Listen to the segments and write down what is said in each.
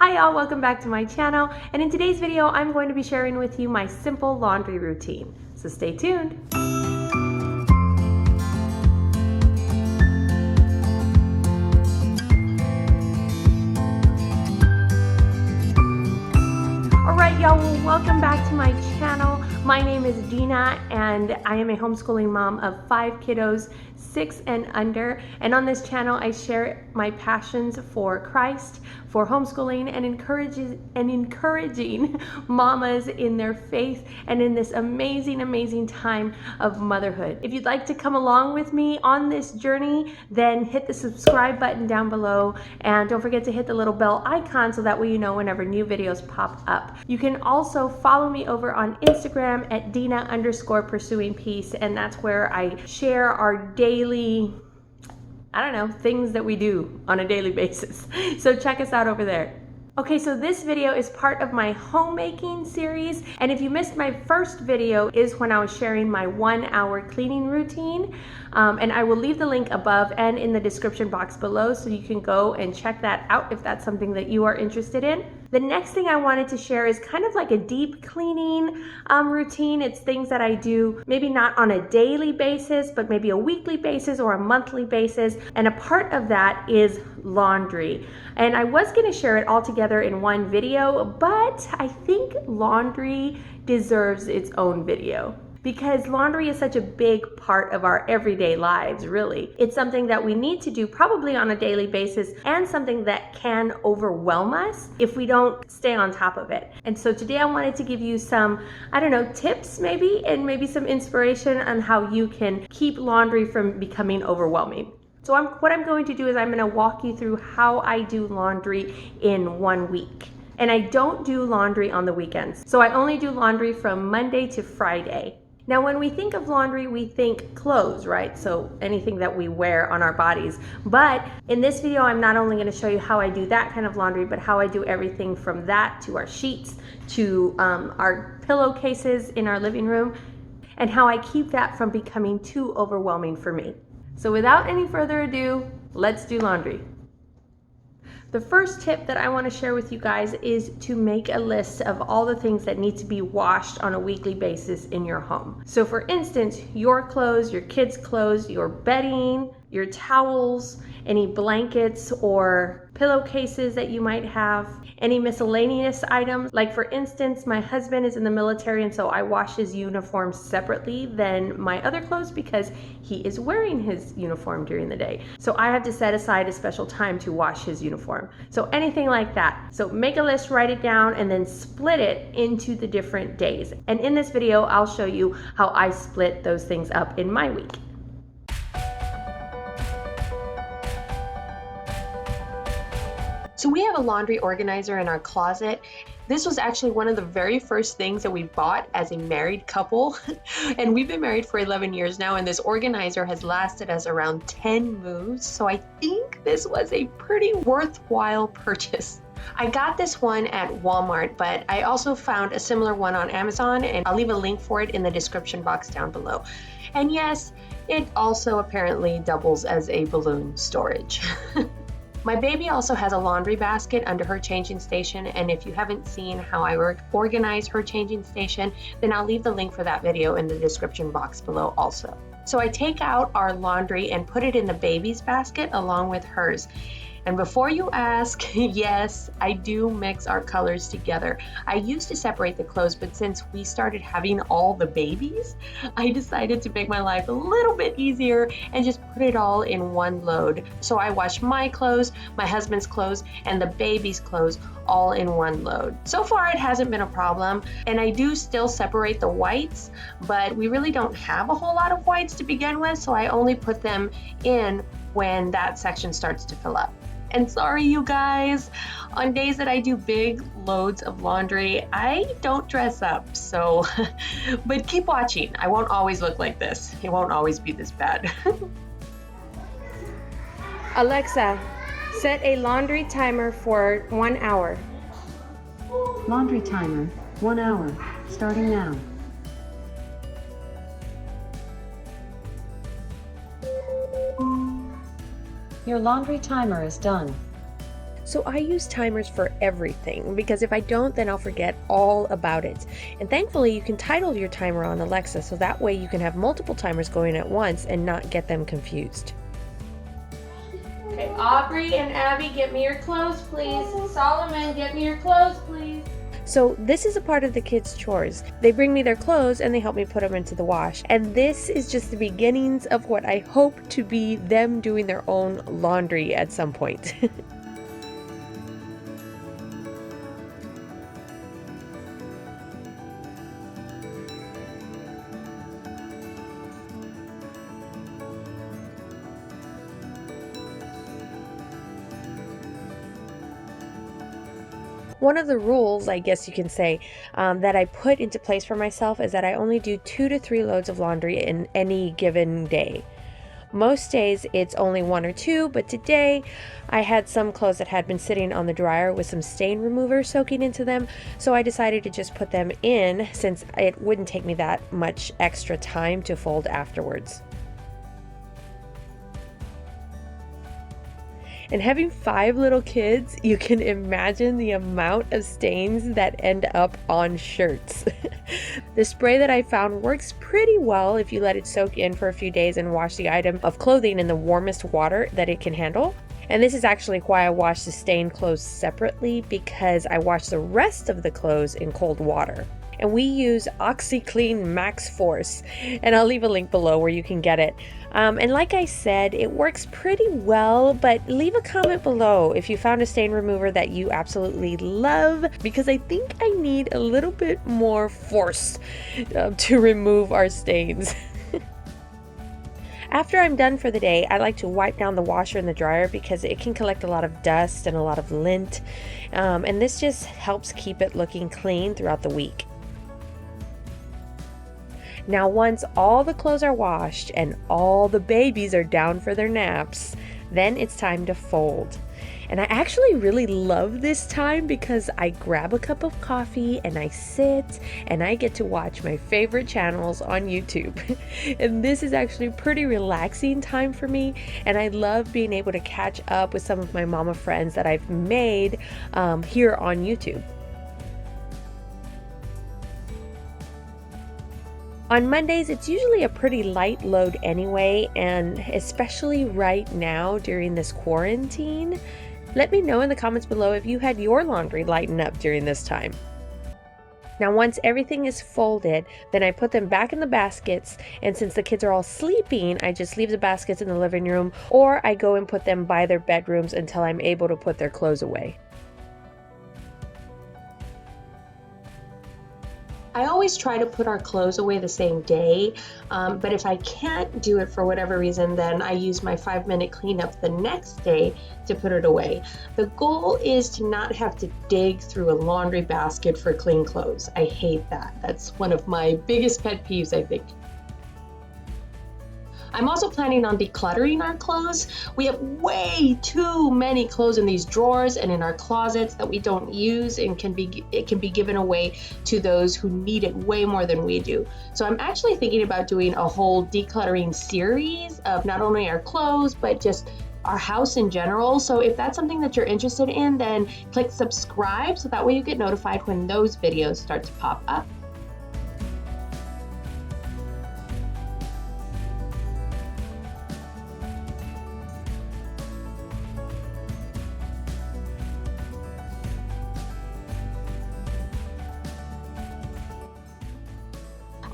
Hi y'all, welcome back to my channel, and in today's video I'm going to be sharing with you my simple laundry routine, so stay tuned. Alright y'all, well, welcome back to my channel. My name is Dina and I am a homeschooling mom of 5 kiddos, 6 and under, and on this channel I share my passions for Christ, for homeschooling, and encouraging mamas in their faith and in this amazing time of motherhood. If you'd like to come along with me on this journey, then hit the subscribe button down below and don't forget to hit the little bell icon so that way you know whenever new videos pop up. You can also follow me over on Instagram at Dina_pursuing peace, and that's where I share our daily, things that we do on a daily basis. So check us out over there. Okay, so this video is part of my homemaking series, and if you missed my first video is when I was sharing my 1-hour cleaning routine, and I will leave the link above and in the description box below so you can go and check that out if that's something that you are interested in. The next thing I wanted to share is kind of like a deep cleaning routine. It's things that I do maybe not on a daily basis, but maybe a weekly basis or a monthly basis, and a part of that is laundry. And I was going to share it all together in one video, but I think laundry deserves its own video, because laundry is such a big part of our everyday lives, really. It's something that we need to do probably on a daily basis, and something that can overwhelm us if we don't stay on top of it. And so today I wanted to give you some, tips maybe, and maybe some inspiration on how you can keep laundry from becoming overwhelming. So what I'm going to do is I'm going to walk you through how I do laundry in 1 week. And I don't do laundry on the weekends. So I only do laundry from Monday to Friday. Now, when we think of laundry, we think clothes, right? So anything that we wear on our bodies. But in this video, I'm not only going to show you how I do that kind of laundry, but how I do everything from that to our sheets, to our pillowcases in our living room, and how I keep that from becoming too overwhelming for me. So without any further ado, let's do laundry. The first tip that I want to share with you guys is to make a list of all the things that need to be washed on a weekly basis in your home. So for instance, your clothes, your kids' clothes, your bedding, your towels, any blankets or pillowcases that you might have, any miscellaneous items. Like for instance, my husband is in the military, and so I wash his uniform separately than my other clothes because he is wearing his uniform during the day. So I have to set aside a special time to wash his uniform. So anything like that. So make a list, write it down, and then split it into the different days. And in this video, I'll show you how I split those things up in my week. So we have a laundry organizer in our closet. This was actually one of the very first things that we bought as a married couple. And we've been married for 11 years now, and this organizer has lasted us around 10 moves. So I think this was a pretty worthwhile purchase. I got this one at Walmart, but I also found a similar one on Amazon, and I'll leave a link for it in the description box down below. And yes, it also apparently doubles as a balloon storage. My baby also has a laundry basket under her changing station, and if you haven't seen how I organize her changing station, then I'll leave the link for that video in the description box below also. So I take out our laundry and put it in the baby's basket along with hers. And before you ask, yes, I do mix our colors together. I used to separate the clothes, but since we started having all the babies, I decided to make my life a little bit easier and just put it all in one load. So I wash my clothes, my husband's clothes, and the baby's clothes all in one load. So far, it hasn't been a problem, and I do still separate the whites, but we really don't have a whole lot of whites to begin with, so I only put them in when that section starts to fill up. And sorry, you guys, on days that I do big loads of laundry, I don't dress up, so, but keep watching. I won't always look like this. It won't always be this bad. Alexa, set a laundry timer for 1 hour. Laundry timer, 1 hour, starting now. Your laundry timer is done. So I use timers for everything because if I don't, then I'll forget all about it. And thankfully, you can title your timer on Alexa so that way you can have multiple timers going at once and not get them confused. Okay, Aubrey and Abby, get me your clothes, please. Solomon, get me your clothes, please. So this is a part of the kids' chores. They bring me their clothes and they help me put them into the wash. And this is just the beginnings of what I hope to be them doing their own laundry at some point. One of the rules, I guess you can say, that I put into place for myself is that I only do 2 to 3 loads of laundry in any given day. Most days it's only 1 or 2, but today I had some clothes that had been sitting on the dryer with some stain remover soaking into them, so I decided to just put them in since it wouldn't take me that much extra time to fold afterwards. And having 5 little kids, you can imagine the amount of stains that end up on shirts. The spray that I found works pretty well if you let it soak in for a few days and wash the item of clothing in the warmest water that it can handle. And this is actually why I wash the stained clothes separately, because I wash the rest of the clothes in cold water. And we use OxiClean Max Force, and I'll leave a link below where you can get it. And like I said, it works pretty well, but leave a comment below if you found a stain remover that you absolutely love, because I think I need a little bit more force to remove our stains. After I'm done for the day, I like to wipe down the washer and the dryer because it can collect a lot of dust and a lot of lint, and this just helps keep it looking clean throughout the week. Now, once all the clothes are washed and all the babies are down for their naps, then it's time to fold. And I actually really love this time because I grab a cup of coffee and I sit and I get to watch my favorite channels on YouTube. And this is actually a pretty relaxing time for me, and I love being able to catch up with some of my mama friends that I've made here on YouTube. On Mondays, it's usually a pretty light load anyway, and especially right now during this quarantine. Let me know in the comments below if you had your laundry lighten up during this time. Now, once everything is folded, then I put them back in the baskets, and since the kids are all sleeping, I just leave the baskets in the living room, or I go and put them by their bedrooms until I'm able to put their clothes away. I always try to put our clothes away the same day, but if I can't do it for whatever reason, then I use my 5-minute cleanup the next day to put it away. The goal is to not have to dig through a laundry basket for clean clothes. I hate that. That's one of my biggest pet peeves, I think. I'm also planning on decluttering our clothes. We have way too many clothes in these drawers and in our closets that we don't use, and it can be given away to those who need it way more than we do. So I'm actually thinking about doing a whole decluttering series of not only our clothes, but just our house in general. So if that's something that you're interested in, then click subscribe so that way you get notified when those videos start to pop up.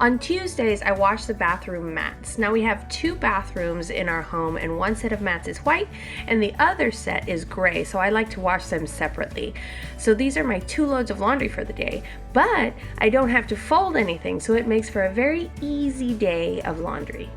On Tuesdays, I wash the bathroom mats. Now we have 2 bathrooms in our home, and one set of mats is white and the other set is gray, so I like to wash them separately. So these are my 2 loads of laundry for the day, but I don't have to fold anything, so it makes for a very easy day of laundry.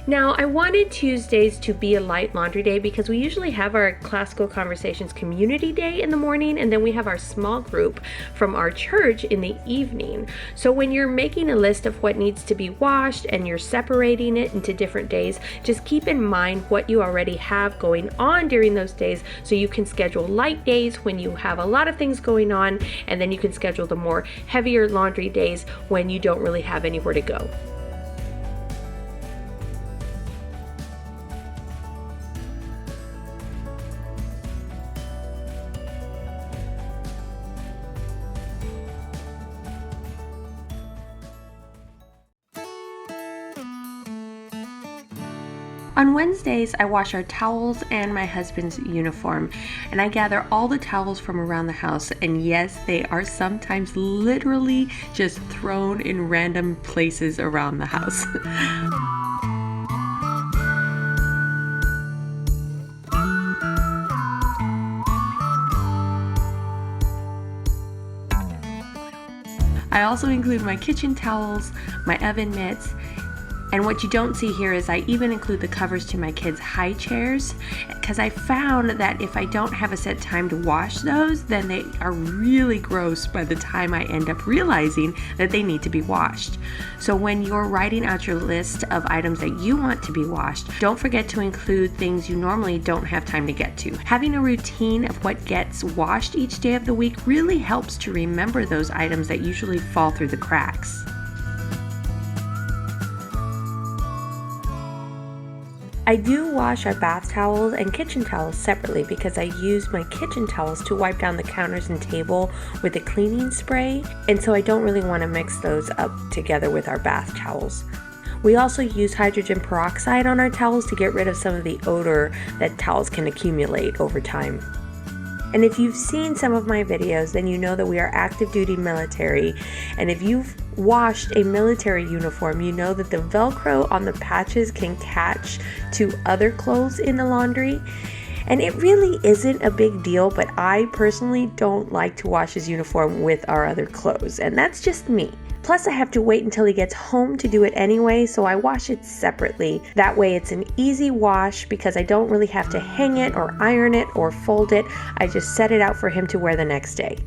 Now, I wanted Tuesdays to be a light laundry day because we usually have our Classical Conversations community day in the morning, and then we have our small group from our church in the evening. So when you're making a list of what needs to be washed and you're separating it into different days, just keep in mind what you already have going on during those days so you can schedule light days when you have a lot of things going on, and then you can schedule the more heavier laundry days when you don't really have anywhere to go. On Wednesdays, I wash our towels and my husband's uniform, and I gather all the towels from around the house, and yes, they are sometimes literally just thrown in random places around the house. I also include my kitchen towels, my oven mitts, and what you don't see here is I even include the covers to my kids' high chairs, because I found that if I don't have a set time to wash those, then they are really gross by the time I end up realizing that they need to be washed. So when you're writing out your list of items that you want to be washed, don't forget to include things you normally don't have time to get to. Having a routine of what gets washed each day of the week really helps to remember those items that usually fall through the cracks. I do wash our bath towels and kitchen towels separately because I use my kitchen towels to wipe down the counters and table with a cleaning spray, and so I don't really want to mix those up together with our bath towels. We also use hydrogen peroxide on our towels to get rid of some of the odor that towels can accumulate over time. And if you've seen some of my videos, then you know that we are active duty military, and if you've washed a military uniform, you know that the Velcro on the patches can catch to other clothes in the laundry. And it really isn't a big deal, but I personally don't like to wash his uniform with our other clothes, and that's just me. Plus, I have to wait until he gets home to do it anyway, so I wash it separately. That way it's an easy wash because I don't really have to hang it or iron it or fold it. I just set it out for him to wear the next day.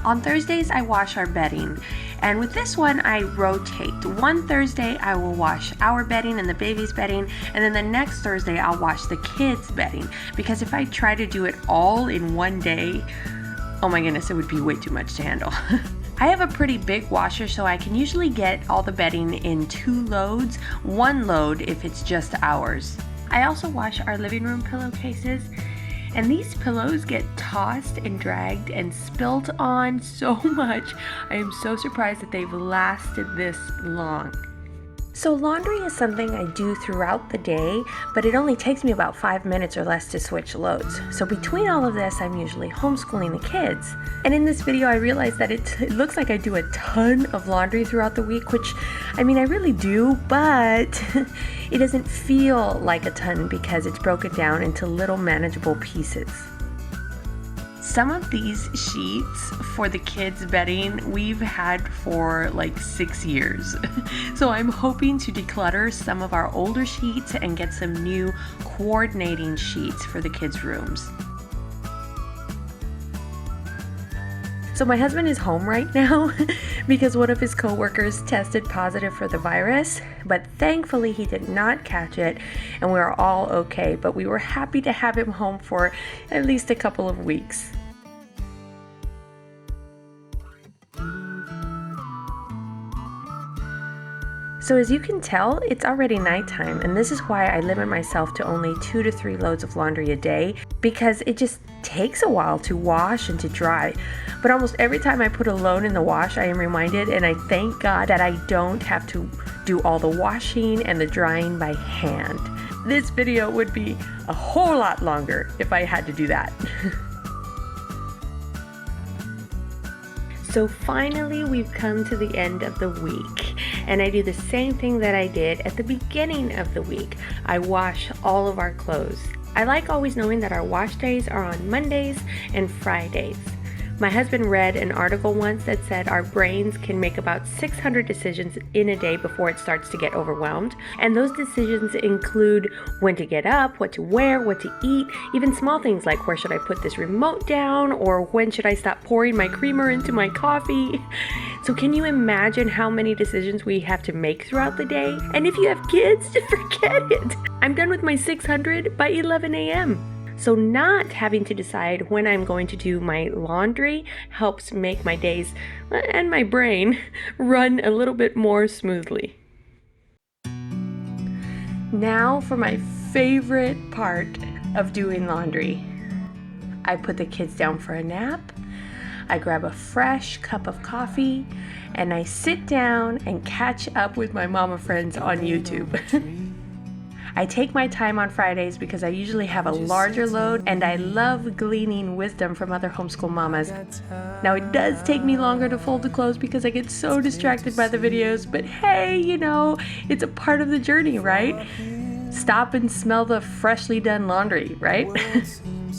On Thursdays, I wash our bedding. And with this one, I rotate. One Thursday, I will wash our bedding and the baby's bedding, and then the next Thursday, I'll wash the kids' bedding. Because if I try to do it all in one day, oh my goodness, it would be way too much to handle. I have a pretty big washer, so I can usually get all the bedding in 2 loads, 1 load if it's just ours. I also wash our living room pillowcases. And these pillows get tossed and dragged and spilt on so much. I am so surprised that they've lasted this long. So laundry is something I do throughout the day, but it only takes me about 5 minutes or less to switch loads. So between all of this, I'm usually homeschooling the kids. And in this video, I realized that it looks like I do a ton of laundry throughout the week, which, I mean, I really do, but it doesn't feel like a ton because it's broken down into little manageable pieces. Some of these sheets for the kids' bedding we've had for like 6 years. So I'm hoping to declutter some of our older sheets and get some new coordinating sheets for the kids' rooms. So my husband is home right now because one of his coworkers tested positive for the virus, but thankfully he did not catch it and we are all okay, but we were happy to have him home for at least a couple of weeks. So as you can tell, it's already nighttime, and this is why I limit myself to only 2 to 3 loads of laundry a day, because it just takes a while to wash and to dry. But almost every time I put a load in the wash, I am reminded, and I thank God that I don't have to do all the washing and the drying by hand. This video would be a whole lot longer if I had to do that. So finally, we've come to the end of the week, and I do the same thing that I did at the beginning of the week. I wash all of our clothes. I like always knowing that our wash days are on Mondays and Fridays. My husband read an article once that said our brains can make about 600 decisions in a day before it starts to get overwhelmed. And those decisions include when to get up, what to wear, what to eat, even small things like where should I put this remote down, or when should I stop pouring my creamer into my coffee. So can you imagine how many decisions we have to make throughout the day? And if you have kids, forget it. I'm done with my 600 by 11 a.m. So not having to decide when I'm going to do my laundry helps make my days and my brain run a little bit more smoothly. Now for my favorite part, of doing laundry. I put the kids down for a nap, I grab a fresh cup of coffee, and I sit down and catch up with my mama friends on YouTube. I take my time on Fridays because I usually have a larger load and I love gleaning wisdom from other homeschool mamas. Now it does take me longer to fold the clothes because I get so distracted by the videos, but hey, you know, it's a part of the journey, right? Stop and smell the freshly done laundry, right?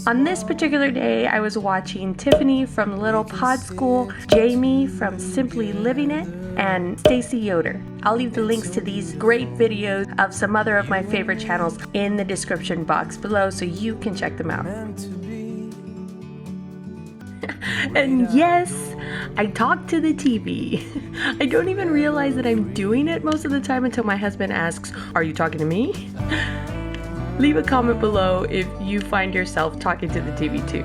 On this particular day, I was watching Tiffany from Little Pod School, Jamie from Simply Living It, and Stacy Yoder. I'll leave the links to these great videos of some other of my favorite channels in the description box below so you can check them out. And yes, I talk to the TV. I don't even realize that I'm doing it most of the time until my husband asks, "Are you talking to me?" Leave a comment below if you find yourself talking to the TV too.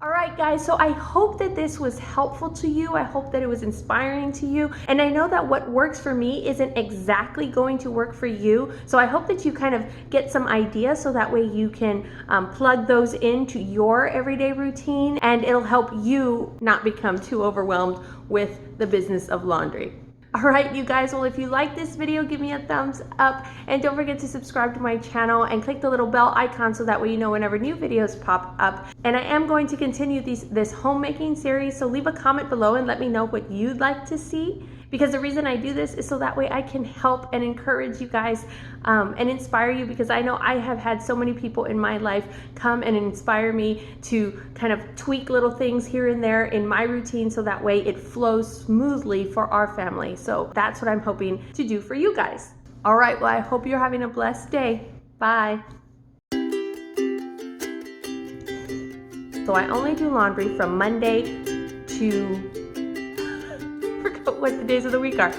Alright guys, so I hope that this was helpful to you. I hope that it was inspiring to you. And I know that what works for me isn't exactly going to work for you. So I hope that you kind of get some ideas so that way you can plug those into your everyday routine and it'll help you not become too overwhelmed with the business of laundry. Alright you guys, well if you like this video, give me a thumbs up and don't forget to subscribe to my channel and click the little bell icon so that way you know whenever new videos pop up. And I am going to continue this homemaking series, so leave a comment below and let me know what you'd like to see. Because the reason I do this is so that way I can help and encourage you guys and inspire you, because I know I have had so many people in my life come and inspire me to kind of tweak little things here and there in my routine so that way it flows smoothly for our family. So that's what I'm hoping to do for you guys. All right, well, I hope you're having a blessed day. Bye. So I only do laundry from Monday to what the days of the week are.